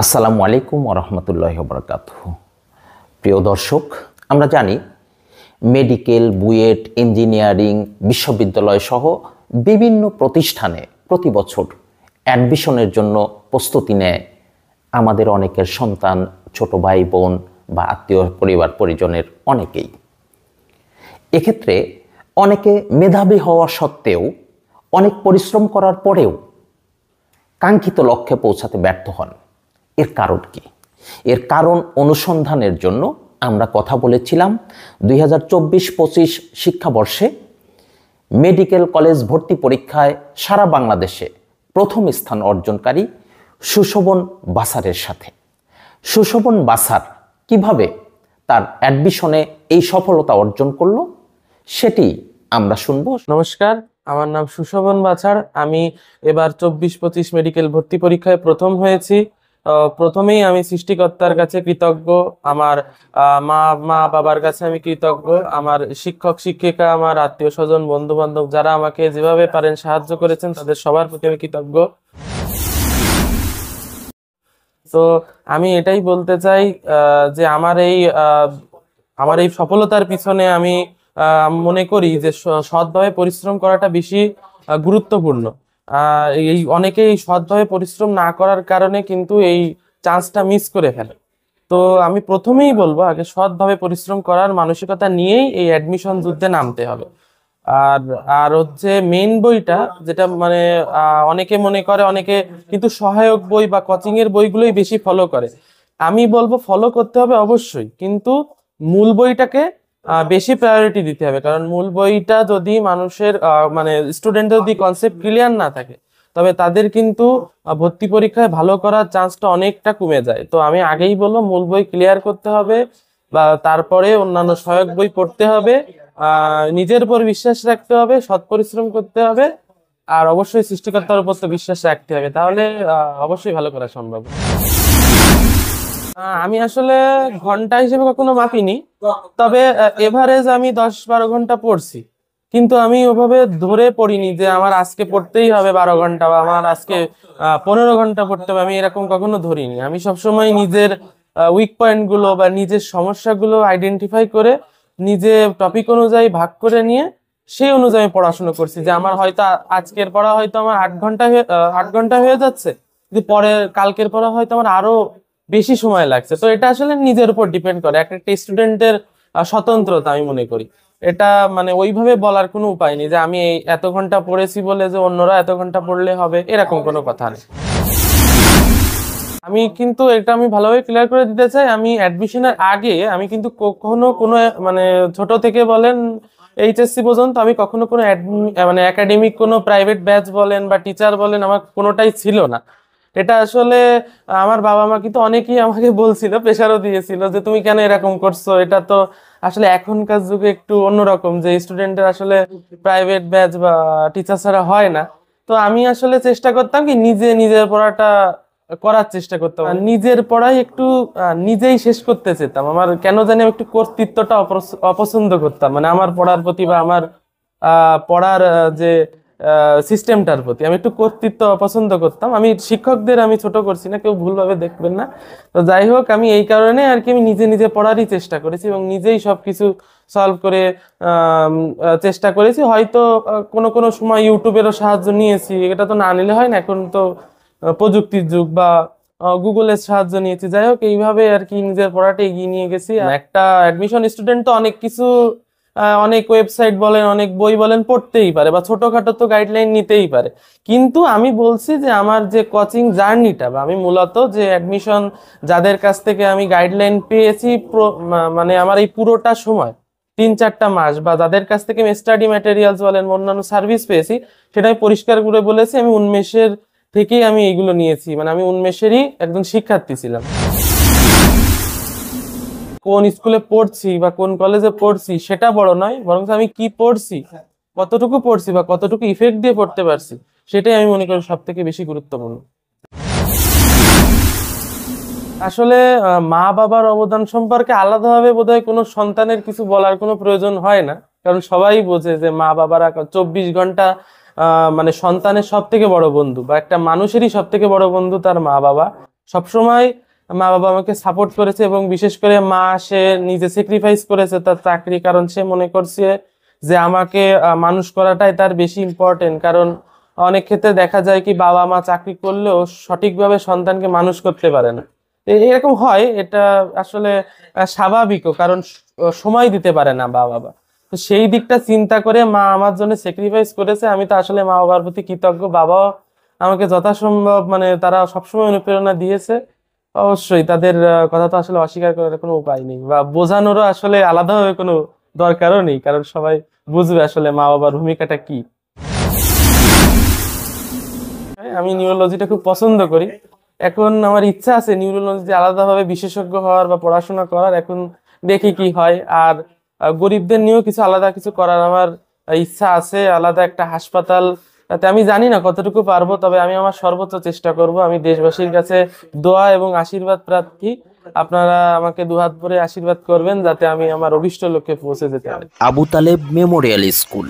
আসসালামু আলাইকুম ওয়া রাহমাতুল্লাহি ওয়া বারাকাতুহু। প্রিয় দর্শক, আমরা জানি মেডিকেল, বুয়েট, ইঞ্জিনিয়ারিং, বিশ্ববিদ্যালয় সহ বিভিন্ন প্রতিষ্ঠানে প্রতি বছর অ্যাডমিশনের জন্য প্রস্তুতি নেয় আমাদের অনেকের সন্তান, ছোট ভাই বোন বা আত্মীয় পরিবার পরিজনের অনেকেই। এক্ষেত্রে অনেকে মেধাবী হওয়া সত্ত্বেও, অনেক পরিশ্রম করার পরেও কাঙ্ক্ষিত লক্ষ্যে পৌঁছাতে ব্যর্থ হন। এর কারণ কি? এর কারণ অনুসন্ধানের জন্য আমরা কথা বলেছিলাম 2024-25 শিক্ষাবর্ষে মেডিকেল কলেজ ভর্তি পরীক্ষায় সারা বাংলাদেশে প্রথম স্থান অর্জনকারী সুশোভন বাসারের সাথে। সুশোভন বাসার কিভাবে তার অ্যাডমিশনে এই সফলতা অর্জন করলো সেটি আমরা শুনবো। নমস্কার, আমার নাম সুশোভন বাছার। আমি এবার 24-25 মেডিকেল ভর্তি পরীক্ষায় প্রথম হয়েছি। প্রথমেই আমি সৃষ্টিকর্তার কাছে কৃতজ্ঞ, আমার মা বাবার কাছে আমি কৃতজ্ঞ, আমার শিক্ষক শিক্ষিকা, আমার আত্মীয় স্বজন, বন্ধু বান্ধব যারা আমাকে যেভাবে পারেন সাহায্য করেছেন তাদের সবার প্রতি আমি কৃতজ্ঞ। তো আমি এটাই বলতে চাই যে আমার এই সফলতার পিছনে আমি মনে করি যে সৎভাবে পরিশ্রম করাটা বেশি গুরুত্বপূর্ণ। অনেকেই সৎভাবে পরিশ্রম না করার কারণে কিন্তু এই চান্সটা মিস করে ফেলে। তো আমি প্রথমেই বলবো, আগে সৎভাবে পরিশ্রম করার মানসিকতা নিয়েই এই অ্যাডমিশন যুদ্ধে নামতে হবে। আর আর হচ্ছে মেইন বইটা যেটা মানে অনেকে মনে করে, অনেকে কিন্তু সহায়ক বই বা কোচিং এর বইগুলোই বেশি ফলো করে। আমি বলবো ফলো করতে হবে অবশ্যই, কিন্তু মূল বইটাকে বেশি প্রায়োরিটি দিতে হবে। কারণ মূল বইটা যদি মানুষের মানে স্টুডেন্টের যদি কনসেপ্ট ক্লিয়ার না থাকে, তবে তাদের কিন্তু ভর্তি পরীক্ষায় ভালো করার চান্সটা অনেকটা কমে যায়। তো আমি আগেই বলবো মূল বই ক্লিয়ার করতে হবে, বা তারপরে অন্যান্য সহায়ক বই পড়তে হবে, নিজের উপর বিশ্বাস রাখতে হবে, সৎ পরিশ্রম করতে হবে, আর অবশ্যই সৃষ্টিকর্তার উপর তো বিশ্বাস রাখতে হবে। তাহলে অবশ্যই ভালো করা সম্ভব। আমি আসলে ঘন্টা হিসেবে কখনো মাপিনি, তবে এভারেজ আমি 10-12 ঘন্টা পড়ছি। কিন্তু আমি ওভাবে ধরে পড়িনি যে আমার আজকে পড়তেই হবে 12 ঘন্টা বা আমার আজকে 15 ঘন্টা পড়তে হবে, আমি এরকম কখনো ধরিনি। আমি সবসময় নিজের উইক পয়েন্ট গুলো বা নিজের সমস্যাগুলো আইডেন্টিফাই করে নিজে টপিক অনুযায়ী ভাগ করে নিয়ে সেই অনুযায়ী পড়াশোনা করছি। যে আমার হয়তো আজকের পড়া হয়তো আমার 8 ঘন্টা হয়ে যাচ্ছে, কিন্তু পরে কালকের পড়া হয়তো আমার আরো বেশি সময় লাগছে। তো এটা আসলে নিজের উপর ডিপেন্ড করে, একটা স্টুডেন্টের স্বতন্ত্রতা আমি মনে করি। এটা মানে ওইভাবে বলার কোনো উপায় নেই যে আমি এই এত ঘন্টা পড়েছি বলে যে অন্যরা এত ঘন্টা পড়লে হবে, এরকম কোনো কথা নেই। আমি কিন্তু এটা আমি ভালোভাবে ক্লিয়ার করে দিতে চাই, আমি অ্যাডমিশনের আগে আমি কিন্তু কখনো কোনো মানে ছোট থেকে বলেন এইচএসসি পর্যন্ত আমি কখনো কোনো মানে একাডেমিক কোনো প্রাইভেট ব্যাচ বলেন বা টিচার বলেন আমার কোনোটাই ছিল না। এটা আসলে আমার বাবা মা কিন্তু অনেকেই আমাকে বলছিল, প্রেশারও দিয়েছিল যে তুমি কেন এরকম করছো। এটা তো আসলে এখনকার যুগে একটু অন্যরকম, যে স্টুডেন্টের আসলে প্রাইভেট ব্যাচ বা টিচার ছাড়া হয় না। তো আমি আসলে চেষ্টা করতাম কি নিজের পড়াটা করার চেষ্টা করতাম, নিজের পড়াই একটু নিজেই শেষ করতে চেতাম। আমার কেন জানি আমি একটু কর্তৃত্বটা অপছন্দ করতাম, মানে আমার পড়ার প্রতি বা আমার পড়ার যে সিস্টেমটার প্রতি আমি একটু কর্তৃত্ব অপছন্দ করতাম। আমি শিক্ষকদের আমি ছোট করছি না, কেউ ভুলভাবে দেখবেন না। তো যাই হোক, আমি এই কারণে আর কি আমি নিজে পড়ারই চেষ্টা করেছি এবং নিজেই সবকিছু সলভ করে চেষ্টা করেছি। হয়তো কোনো সময় ইউটিউবেরও সাহায্য নিয়েছি, এটা তো না নিলে হয় না, এখন তো প্রযুক্তির যুগ, বা গুগলের সাহায্য নিয়েছি। যাই হোক, এইভাবে আর কি নিজের পড়াটা এগিয়ে নিয়ে গেছি। একটা অ্যাডমিশন স্টুডেন্ট তো অনেক কিছু অনেক ওয়েবসাইট বলেন, অনেক বই বলেন পড়তেই পারে, বা ছোটখাটো তো গাইডলাইন নিতেই পারে। কিন্তু আমি বলছি যে আমার যে কোচিং জার্নিটা, বা আমি মূলত যে অ্যাডমিশন যাদের কাছ থেকে আমি গাইডলাইন পেয়েছি, মানে আমার এই পুরোটা সময় 3-4টা মাস, বা যাদের কাছ থেকে আমি স্টাডি ম্যাটেরিয়ালস বলেন অন্যান্য সার্ভিস পেয়েছি, সেটা আমি পরিষ্কার করে বলেছি আমি উন্মেষের থেকেই আমি এগুলো নিয়েছি। মানে আমি উন্মেষেরই একজন শিক্ষার্থী ছিলাম। কোন স্কুলে পড়ছি বা কোন কলেজে পড়ছি সেটা বড় নয়, বরং আমি কি পড়ছি, কতটুকু পড়ছি বা কতটুকু ইফেক্ট দিয়ে পড়তে পারছি, সেটাই আমি মনে করি সব থেকে বেশি গুরুত্বপূর্ণ। আসলে মা বাবার অবদান সম্পর্কে আলাদাভাবে বোধহয় কোনো সন্তানের কিছু বলার কোনো প্রয়োজন হয় না, কারণ সবাই বোঝে যে মা বাবারা 24 ঘন্টা মানে সন্তানের সব থেকে বড় বন্ধু, বা একটা মানুষেরই সব থেকে বড় বন্ধু তার মা বাবা। সবসময় মা বাবা আমাকে সাপোর্ট করেছে, এবং বিশেষ করে মা সে নিজে স্যাক্রিফাইস করেছে তার চাকরি, কারণ সে মনে করছে যে আমাকে মানুষ করাটাই তার বেশি ইম্পর্টেন্ট। কারণ অনেক ক্ষেত্রে দেখা যায় কি বাবা মা চাকরি করলেও সঠিকভাবে সন্তানকে মানুষ করতে পারে না। এরকম হয়, এটা আসলে স্বাভাবিকও, কারণ সময় দিতে পারে না বাবা মা। তো সেই দিকটা চিন্তা করে মা আমার জন্য স্যাক্রিফাইস করেছে। আমি তো আসলে মা বাবার প্রতি কৃতজ্ঞ। বাবাও আমাকে যথাসম্ভব মানে তারা সবসময় অনুপ্রেরণা দিয়েছে। অবশ্যই তাদের কথা তো আসলে অস্বীকার করার কোনো উপায় নেই, বা বোঝানোরও আসলে আলাদাভাবে কোনো দরকারও নেই, কারণ সবাই বুঝবে আসলে মা বাবার ভূমিকাটা কি। আমি নিউরোলজিটা খুব পছন্দ করি। এখন আমার ইচ্ছা আছে নিউরোলজিতে আলাদাভাবে বিশেষজ্ঞ হওয়ার বা পড়াশোনা করার। এখন দেখি কি হয়। আর গরিবদের নিয়েও কিছু আলাদা কিছু করার আমার ইচ্ছা আছে, আলাদা একটা হাসপাতাল। তাতে আমি জানি না কতটুকু পারবো, তবে আমি আমার সর্বোচ্চ চেষ্টা করব। আমি দেশবাসীর কাছে দোয়া এবং আশীর্বাদ প্রার্থী। আপনারা আমাকে দুহাত ভরে আশীর্বাদ করবেন যাতে আমি আমার অভীষ্ট লক্ষ্যে পৌঁছে যেতে পারি। আবু তালেব মেমোরিয়াল স্কুল,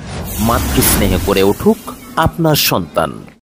মাতৃস্নেহে করে উঠুক আপনার সন্তান।